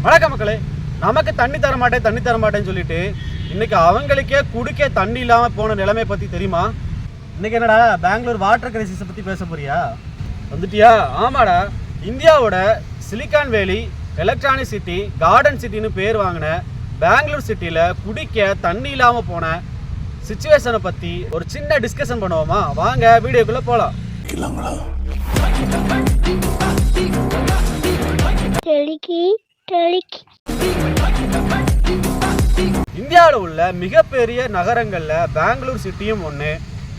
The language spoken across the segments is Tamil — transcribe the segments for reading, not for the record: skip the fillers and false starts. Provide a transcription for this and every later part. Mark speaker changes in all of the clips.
Speaker 1: வணக்கம் மக்களே. நமக்கு தண்ணி தர மாட்டேன்னு சொல்லிட்டு இன்னைக்கு அவங்களுக்கே குடிக்க தண்ணி இல்லாம போன நிலைமை பத்தி தெரியுமா? இன்னைக்கு என்னடா பெங்களூர் வாட்டர் கிரைசிஸை பத்தி பேச போறியா? வந்துட்டியா? ஆமாடா, இந்தியாவோட சிலிகான் வேலி, எலக்ட்ரானிக் சிட்டி, கார்டன் சிட்டின்னு பேர் வாங்கின பெங்களூர் சிட்டியில குடிக்க தண்ணி இல்லாம போன சிச்சுவேஷனை பத்தி ஒரு சின்ன டிஸ்கஷன் பண்ணுவோமா? வாங்க வீடியோக்குள்ள போலாம். இந்தியாவில் உள்ள மிகப்பெரிய நகரங்கள்ல பெங்களூர் சிட்டியும் ஒன்று.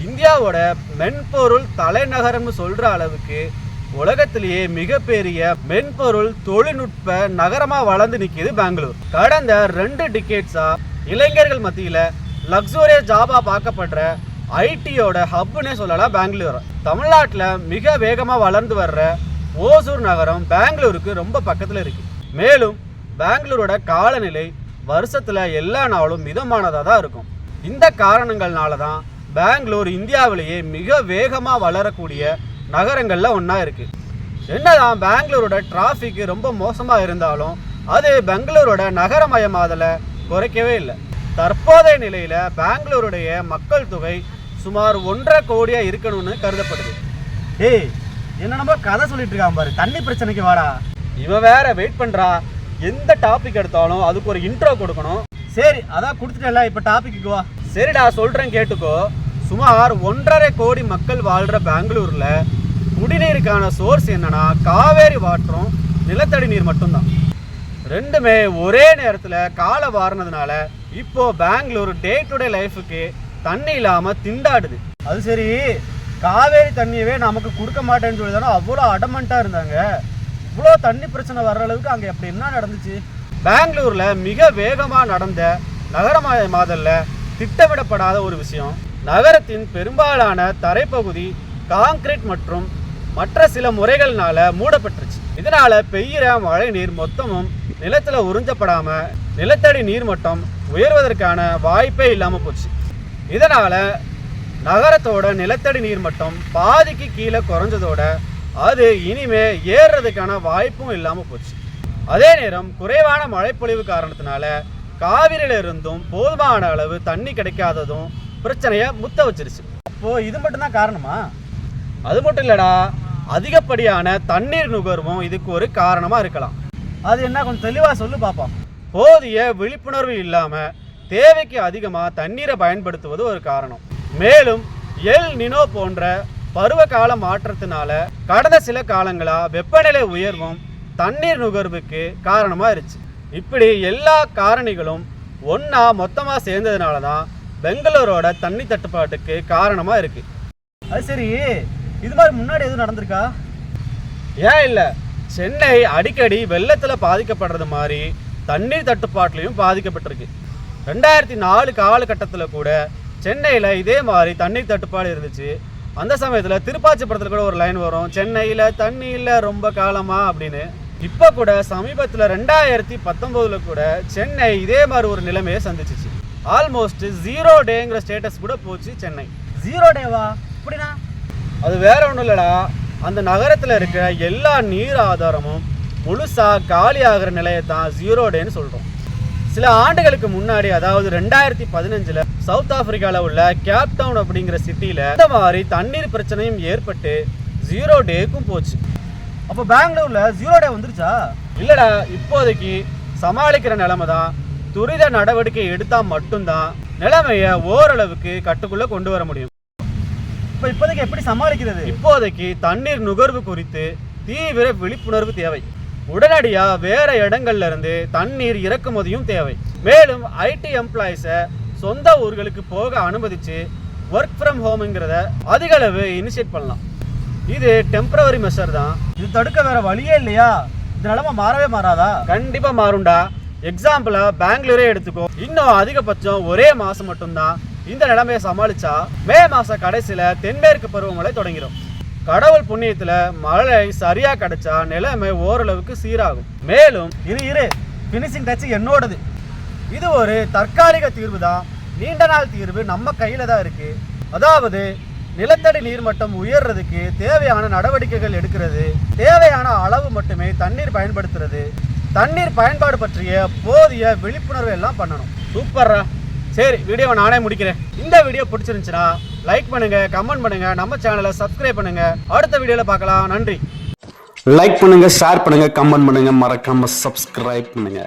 Speaker 1: இந்தியாவோட மென்பொருள் தலைநகரம்னு சொல்ற அளவுக்கு உலகத்திலேயே மிகப்பெரிய மென்பொருள் தொழில்நுட்ப நகரமா வளர்ந்து நிற்கிது பெங்களூர். கடந்த 2 டிகேட்ஸா இளைஞர்கள் மத்தியில லக்ஸூரியஸ் ஜாபா பார்க்கப்படுற ஐடியோட ஹப்னே சொல்லலாம் பெங்களூர். தமிழ்நாட்டில் மிக வேகமா வளர்ந்து வர்ற ஓசூர் நகரம் பெங்களூருக்கு ரொம்ப பக்கத்துல இருக்கு. மேலும் பெங்களூரோட காலநிலை வருஷத்துல எல்லா நாளும் மிதமானதாக தான் இருக்கும். இந்த காரணங்கள்னால தான் பெங்களூர் இந்தியாவிலேயே மிக வேகமா வளரக்கூடிய நகரங்கள்ல ஒன்றா இருக்கு. என்னதான் பெங்களூரோட டிராஃபிக் ரொம்ப மோசமா இருந்தாலும் அது பெங்களூரோட நகரமயமாதலை குறைக்கவே இல்லை. தற்போதைய நிலையில பெங்களூருடைய மக்கள் தொகை சுமார் 1.5 கோடியா இருக்கணும்னு கருதப்படுது. ஏய், என்ன நம்ம கதை சொல்லிட்டு இருக்கான் பாரு, தண்ணி பிரச்சனைக்கு வாடா. இவன் வேற வெயிட் பண்றா. எந்த டாபிக் எடுத்தாலும் அதுக்கு ஒரு இன்ட்ரோ கொடுக்கணும். சரி, அதான் கொடுத்துட்டேன்ல, இப்ப டாபிக்கு வா. சரிடா, சொல்றேன் கேட்டுக்கோ. சுமார் 1.5 கோடி மக்கள் வாழ்ற பெங்களூர்ல குடிநீருக்கான சோர்ஸ் என்னன்னா காவேரி வாட்டரும் நிலத்தடி நீர் மட்டும்தான். ரெண்டுமே ஒரே நேரத்துல கால வாரினதுனால இப்போ பெங்களூர் டே டு டே லைஃபுக்கு தண்ணி இல்லாம திண்டாடுது. அது சரி, காவேரி தண்ணியவே நமக்கு கொடுக்க மாட்டேன்னு சொல்லி தானே அவ்வளோ அடமெண்டா இருந்தாங்க. இவ்வளோ தண்ணி பிரச்சனை வர்ற அளவுக்கு அங்கே எப்படி என்ன நடந்துச்சு? பெங்களூர்ல மிக வேகமாக நடந்த நகரமயமாதல்ல திட்டமிடப்படாத ஒரு விஷயம், நகரத்தின் பெரும்பாலான தரைப்பகுதி கான்கிரீட் மற்றும் மற்ற சில முறைகள்னால மூடப்பட்டுருச்சு. இதனால பெய்கிற மழை நீர் மொத்தமும் நிலத்துல உறிஞ்சப்படாம நிலத்தடி நீர் மட்டம் உயர்வதற்கான வாய்ப்பே இல்லாம போச்சு. இதனால நகரத்தோட நிலத்தடி நீர் மட்டம் பாதிக்கு கீழே குறைஞ்சதோட அது இனிமே ஏறுறதுக்கான வாய்ப்பும் இல்லாம போச்சு. அதே நேரம் குறைவான மழைப்பொழிவு காரணத்தினால காவிரியில இருந்தும் போதுமான அளவு தண்ணி கிடைக்காததும் பிரச்சனைய முத்த வச்சிருச்சு. அப்போ இது மட்டும்தான் காரணமா? அது மட்டும் இல்லடா, அதிகப்படியான தண்ணீர் நுகர்வும் இதுக்கு ஒரு காரணமா இருக்கலாம். அது என்ன, கொஞ்சம் தெளிவா சொல்லு பாப்போம். போதிய விழிப்புணர்வு இல்லாம தேவைக்கு அதிகமா தண்ணீரை பயன்படுத்துவது ஒரு காரணம். மேலும் எல் நினோ போன்ற பருவகால மாற்றத்தினால கடந்த சில காலங்களா வெப்பநிலை உயர்வும் தண்ணீர் நுகர்வுக்கு காரணமா இருந்துச்சு. இப்படி எல்லா காரணிகளும் ஒன்னா மொத்தமா சேர்ந்ததுனால தான் பெங்களூரோட தண்ணி தட்டுப்பாட்டுக்கு காரணமா இருக்கு. அது சரி, இது மாதிரி முன்னாடி எதுவும் நடந்திருக்கா? ஏன் இல்லை, சென்னை அடிக்கடி வெள்ளத்துல பாதிக்கப்படுறது மாதிரி தண்ணீர் தட்டுப்பாட்டிலையும் பாதிக்கப்பட்டிருக்கு. 2004 காலகட்டத்தில் கூட சென்னையில் இதே மாதிரி தண்ணீர் தட்டுப்பாடு இருந்துச்சு. அந்த சமயத்தில் திருப்பாச்சி படத்தில் கூட ஒரு லைன் வரும், சென்னையில் தண்ணி இல்லை ரொம்ப காலமா அப்படின்னு. இப்போ கூட சமீபத்தில் 2019 கூட சென்னை இதே மாதிரி ஒரு நிலைமையை சந்திச்சிச்சு. ஆல்மோஸ்ட் 0 டேங்கிற ஸ்டேட்டஸ் கூட போச்சு சென்னை. 0 டேவா? அப்படின்னா அது வேற ஒன்றும் இல்லடா, அந்த நகரத்தில் இருக்கிற எல்லா நீர் ஆதாரமும் முழுசாக காலி ஆகிற நிலையை தான் 0 டேன்னு சொல்கிறோம். சில ஆண்டுகளுக்கு முன்னாடி, அதாவது 2015 சவுத் ஆப்பிரிக்காவில் உள்ள கேப் டவுன் அப்படிங்கிற சிட்டியில் இந்த மாதிரி தண்ணீர் பிரச்சனையும் ஏற்பட்டு 0 டேக்கும் போச்சு. அப்போ பெங்களூர்ல 0 டே வந்துருச்சா? இல்லடா, இப்போதைக்கு சமாளிக்கிற நிலைமை தான். துரித நடவடிக்கை எடுத்தால் மட்டும்தான் நிலைமையை ஓரளவுக்கு கட்டுக்குள்ள கொண்டு வர முடியும். இப்போதைக்கு எப்படி சமாளிக்கிறது? இப்போதைக்கு தண்ணீர் நுகர்வு குறித்து தீவிர விழிப்புணர்வு தேவை. உடனடியா வேற இடங்கள்ல இருந்து தண்ணீர் இறக்குமதியும் தேவை. மேலும் ஐடி எம்ப்ளாயிஸை சொந்த ஊர்களுக்கு போக அனுமதிச்சு ஒர்க் ஃப்ரம் ஹோம்ங்கிறத அதிக அளவு இனிஷியேட் பண்ணலாம். இது டெம்பரவரி மெஷர் தான். இது தடுக்க வேற வழியே இல்லையா? இந்த நிலைமை மாறவே மாறாதா? கண்டிப்பா மாறும்டா. எக்ஸாம்பிளா பெங்களூரே எடுத்துக்கோ. இன்னும் அதிகபட்சம் ஒரே மாசம் மட்டும்தான் இந்த நிலைமையை சமாளிச்சா மே மாச கடைசியில தென்மேற்கு பருவமழை தொடங்கிடும். கடவுள் புண்ணியத்துல மழை சரியா கிடைச்சா நிலைமை ஓரளவுக்கு சீராகும். மேலும் இரு பினிஷிங் டச் என்னோடது. இது ஒரு தற்காலிக தீர்வு தான். நீண்ட நாள் தீர்வு நம்ம கையில தான் இருக்கு. அதாவது நிலத்தடி நீர் மட்டம் உயர்றதுக்கு தேவையான நடவடிக்கைகள் எடுக்கிறது, தேவையான அளவு மட்டுமே தண்ணீர் பயன்படுத்துறது, தண்ணீர் பயன்பாடு பற்றிய போதிய விழிப்புணர்வு எல்லாம் பண்ணணும். சூப்பர்ரா. சரி, வீடியோவை நானே முடிக்கிறேன். இந்த வீடியோ பிடிச்சிருந்துச்சுன்னா லைக் பண்ணுங்க, கமெண்ட் பண்ணுங்க, நம்ம சேனலை சப்ஸ்கிரைப் பண்ணுங்க. அடுத்த வீடியோல பார்க்கலாம். நன்றி.
Speaker 2: லைக் பண்ணுங்க, ஷேர் பண்ணுங்க, கமெண்ட் பண்ணுங்க, மறக்காம சப்ஸ்கிரைப் பண்ணுங்க.